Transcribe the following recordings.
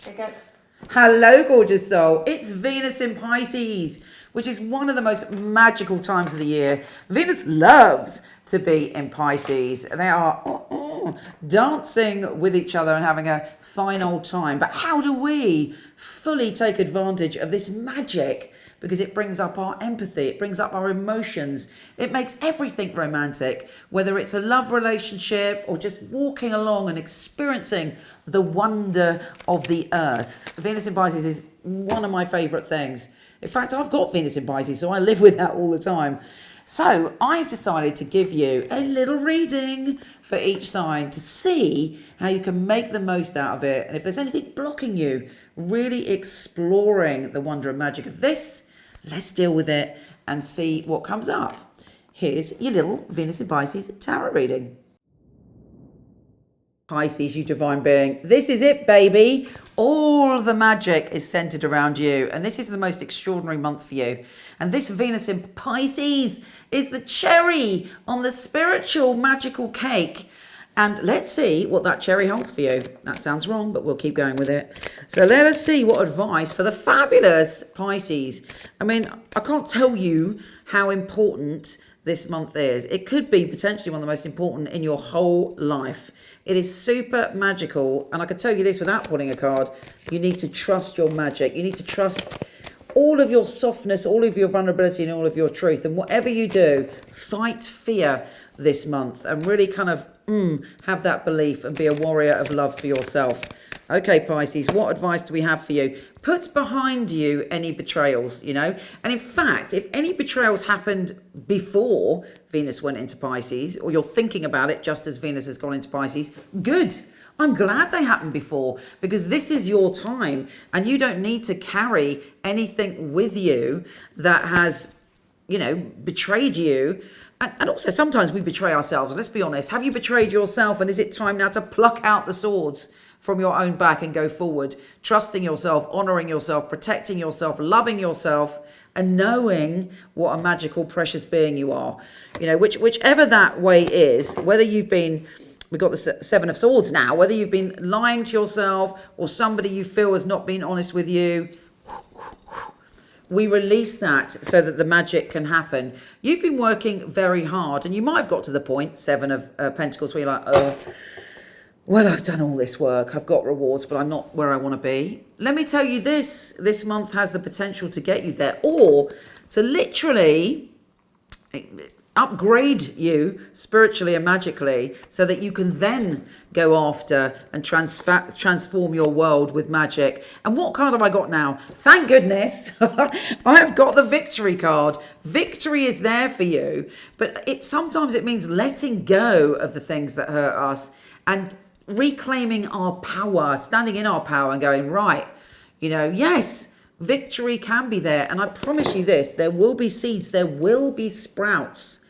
There you go. Hello, gorgeous soul. It's Venus in Pisces, which is one of the most magical times of the year. Venus loves to be in Pisces. They are dancing with each other and having a fine old time. But how do we fully take advantage of this magic? Because it brings up our empathy, it brings up our emotions, it makes everything romantic, whether it's a love relationship or just walking along and experiencing the wonder of the earth. Venus in Pisces is one of my favourite things. In fact, I've got Venus in Pisces, so I live with that all the time. So I've decided to give you a little reading for each sign to see how you can make the most out of it. And if there's anything blocking you, really exploring the wonder and magic of this, let's deal with it and see what comes up. Here's your little Venus in Pisces tarot reading. Pisces, you divine being. This is it, baby. All the magic is centered around you. And this is the most extraordinary month for you. And this Venus in Pisces is the cherry on the spiritual magical cake. And let's see what that cherry holds for you. That sounds wrong, but we'll keep going with it. So let us see what advice for the fabulous Pisces. I mean, I can't tell you how important this month is. It could be potentially one of the most important in your whole life. It is super magical. And I can tell you this without pulling a card. You need to trust your magic. You need to trust all of your softness, all of your vulnerability and all of your truth. And whatever you do, fight fear this month and really kind of have that belief and be a warrior of love for yourself. Okay, Pisces, what advice do we have for you? Put behind you any betrayals, you know. And in fact, if any betrayals happened before Venus went into Pisces, or you're thinking about it just as Venus has gone into Pisces, good. I'm glad they happened before, because this is your time and you don't need to carry anything with you that has, you know, betrayed you. And also sometimes we betray ourselves. Let's be honest. Have you betrayed yourself? And is it time now to pluck out the swords from your own back and go forward, trusting yourself, honoring yourself, protecting yourself, loving yourself, and knowing what a magical, precious being you are? You know, whichever that way is, whether you've been, we've got the Seven of Swords now, whether you've been lying to yourself or somebody you feel has not been honest with you, we release that so that the magic can happen. You've been working very hard and you might have got to the point, Seven of Pentacles, where you're like, well, I've done all this work, I've got rewards, but I'm not where I want to be. Let me tell you this month has the potential to get you there, or to literally upgrade you spiritually and magically so that you can then go after and transform your world with magic. And what card have I got now? Thank goodness I have got the victory card. Victory is there for you, but sometimes it means letting go of the things that hurt us and reclaiming our power, standing in our power and going, right, you know, yes, victory can be there. And I promise you this, there will be seeds, there will be sprouts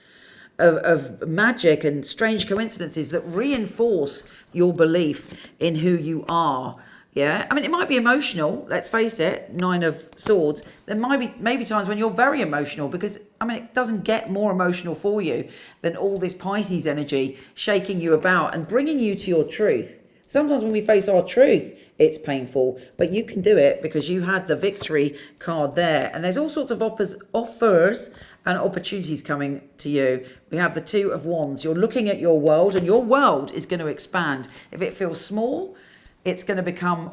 of magic and strange coincidences that reinforce your belief in who you are. Yeah, I mean, it might be emotional, let's face it, Nine of Swords. There might be maybe times when you're very emotional, because, I mean, it doesn't get more emotional for you than all this Pisces energy shaking you about and bringing you to your truth. Sometimes when we face our truth, it's painful, but you can do it because you had the victory card there. And there's all sorts of offers and opportunities coming to you. We have the Two of Wands. You're looking at your world and your world is going to expand. If it feels small, it's going to become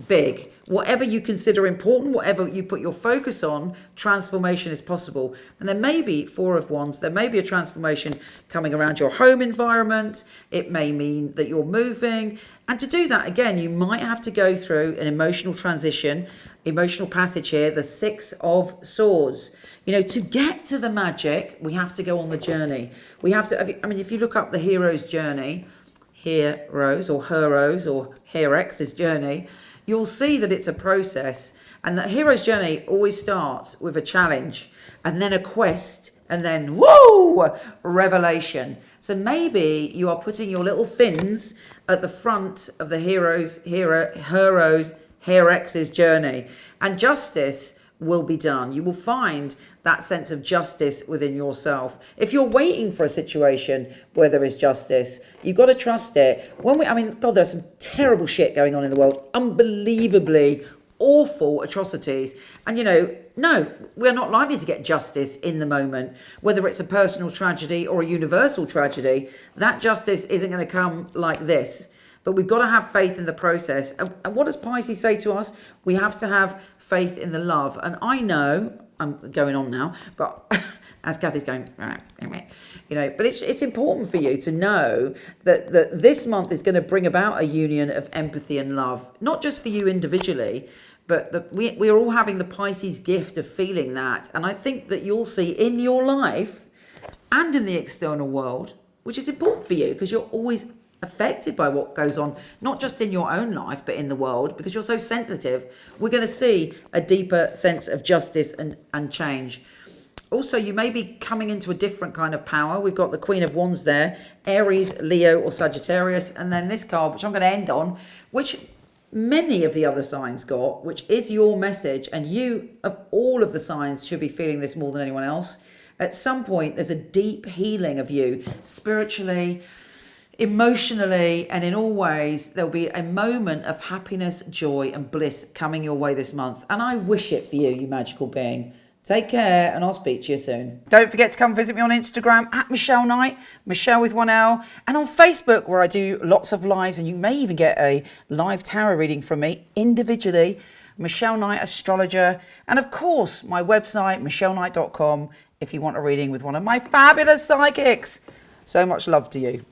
big. Whatever you consider important, whatever you put your focus on, transformation is possible. And there may be Four of Wands, there may be a transformation coming around your home environment. It may mean that you're moving. And to do that, again, you might have to go through an emotional transition, emotional passage here, the Six of Swords. You know, to get to the magic, we have to go on the journey. We have to, I mean, if you look up the hero's journey, heroes or heroes or Herex's journey, you'll see that it's a process, and that hero's journey always starts with a challenge and then a quest and then woo, revelation. So maybe you are putting your little fins at the front of the hero's Herex's journey, and justice will be done. You will find that sense of justice within yourself. If you're waiting for a situation where there is justice, you've got to trust it. God, there's some terrible shit going on in the world. Unbelievably awful atrocities. And, no, we're not likely to get justice in the moment, whether it's a personal tragedy or a universal tragedy. That justice isn't going to come like this. But we've got to have faith in the process. And what does Pisces say to us? We have to have faith in the love. And I know, I'm going on now, but as Kathy's going, but it's important for you to know that this month is going to bring about a union of empathy and love, not just for you individually, but we're all having the Pisces gift of feeling that. And I think that you'll see in your life and in the external world, which is important for you because you're always affected by what goes on, not just in your own life, but in the world, because you're so sensitive. We're going to see a deeper sense of justice and change. Also, you may be coming into a different kind of power. We've got the Queen of Wands there, Aries, Leo, or Sagittarius. And then this card, which I'm going to end on, which many of the other signs got, which is your message. And you, of all of the signs, should be feeling this more than anyone else. At some point, there's a deep healing of you, spiritually, emotionally, and in all ways. There'll be a moment of happiness, joy, and bliss coming your way this month. And I wish it for you, you magical being. Take care, and I'll speak to you soon. Don't forget to come visit me on Instagram at Michele Knight, Michele with 1L, and on Facebook, where I do lots of lives, and you may even get a live tarot reading from me individually, Michele Knight Astrologer, and of course, my website, michelleknight.com, if you want a reading with one of my fabulous psychics. So much love to you.